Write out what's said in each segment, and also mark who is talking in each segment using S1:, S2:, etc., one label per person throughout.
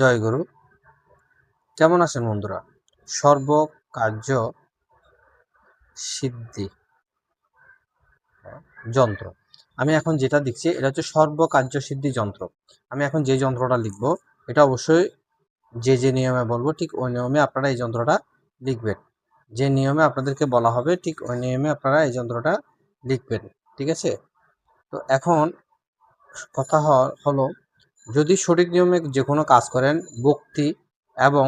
S1: জয় গুরু। কেমন আছেন বন্ধুরা? সর্বকার্য সিদ্ধি যন্ত্র। আমি এখন যেটা দেখছি এটা হচ্ছে সর্বকার্য সিদ্ধি যন্ত্র। আমি এখন যে যন্ত্রটা লিখবো এটা অবশ্যই যে নিয়মে বলবো ঠিক ওই নিয়মে আপনারা এই যন্ত্রটা লিখবেন। যে নিয়মে আপনাদেরকে বলা হবে ঠিক ওই নিয়মে আপনারা এই যন্ত্রটা লিখবেন। ঠিক আছে? তো এখন কথা হলো, যদি সঠিক নিয়মে যে কোনো কাজ করেন, ভক্তি এবং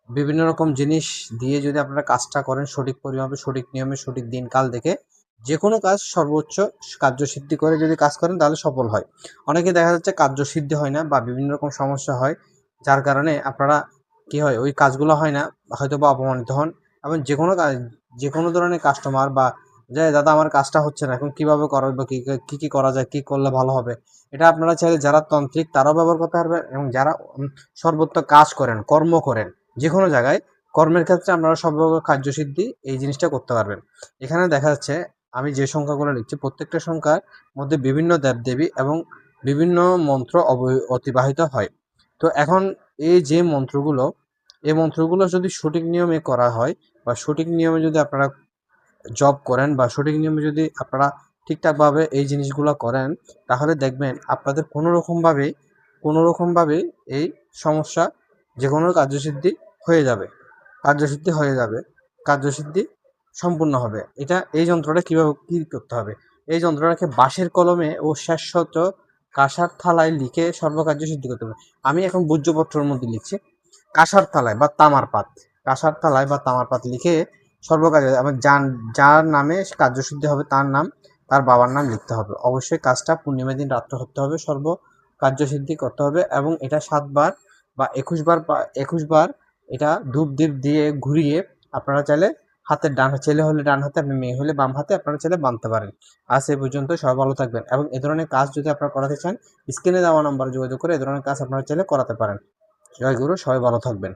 S1: বিভিন্ন রকম জিনিস দিয়ে যদি আপনারা কাজটা করেন সঠিক পরিমাপে, সঠিক নিয়মে, সঠিক দিন কাল দেখে যে কোনো কাজ সর্বোচ্চ কার্যসিদ্ধি করে যদি কাজ করেন তাহলে সফল হয়। অনেকে দেখা যাচ্ছে কার্যসিদ্ধি হয় না বা বিভিন্ন রকম সমস্যা হয়, যার কারণে আপনারা কি হয় ওই কাজগুলো হয় না, হয়তো বা অপমানিত হন। এবং যে কোনো কাজ, যে কোনো ধরনের কাস্টমার বা যে দাদা আমার কাজটা হচ্ছে না, এখন কীভাবে করা বা কী করা যায়, কী করলে ভালো হবে, এটা আপনারা চাইলে যারা তান্ত্রিক তারাও ব্যবহার করতে পারবেন এবং যারা সর্বত্র কাজ করেন, কর্ম করেন, যে কোনো জায়গায় কর্মের ক্ষেত্রে আপনারা সর্বপ্রকার কার্যসিদ্ধি এই জিনিসটা করতে পারবেন। এখানে দেখা যাচ্ছে আমি যে সংখ্যাগুলো লিখছি প্রত্যেকটা সংখ্যার মধ্যে বিভিন্ন দেবদেবী এবং বিভিন্ন মন্ত্র অতিবাহিত হয়। তো এখন এই যে মন্ত্রগুলো, এই মন্ত্রগুলো যদি সঠিক নিয়মে করা হয় বা সঠিক নিয়মে যদি আপনারা জব করেন বা সঠিক নিয়মে যদি আপনারা ঠিকঠাকভাবে এই জিনিসগুলো করেন, তাহলে দেখবেন আপনাদের কোনো রকমভাবে এই সমস্যা যে কোনো কার্যসিদ্ধি হয়ে যাবে, কার্যসিদ্ধি হয়ে যাবে, কার্যসিদ্ধি সম্পূর্ণ হবে। এই যন্ত্রটা কী করতে হবে? এই যন্ত্রটাকে বাঁশের কলমে ও শ্যাশ্বত কাঁসার থালায় লিখে সর্বকার্য সিদ্ধি করতে হবে। আমি এখন ভূর্জপত্রের মধ্যে লিখছি কাঁসার থালায় বা তামার পাত, কাঁসার থালায় বা তামার পাত লিখে সর্বকার্য আমার যার নামে কার্যসিদ্ধি হবে তার নাম, তার বাবার নাম লিখতে হবে। অবশ্যই কাজটা পূর্ণিমা দিন রাত্রে করতে হবে, কার্যসিদ্ধি করতে হবে এবং এটা 7 বার বা 21 বার এটা ধূপ দ্বীপ দিয়ে ঘুরিয়ে আপনারা চাইলে হাতের ছেলে হলে ডান হাতে, আপনি মেয়ে হলে বাম হাতে আপনারা চাইলে বাঁধতে পারেন। আজ এই পর্যন্ত, সবাই ভালো থাকবেন এবং এ ধরনের কাজ যদি আপনারা করাতে চান স্ক্রিনে দেওয়া নাম্বারে যোগাযোগ করে এ ধরনের কাজ আপনারা চাইলে করাতে পারেন। জয় গুরু, সবাই ভালো থাকবেন।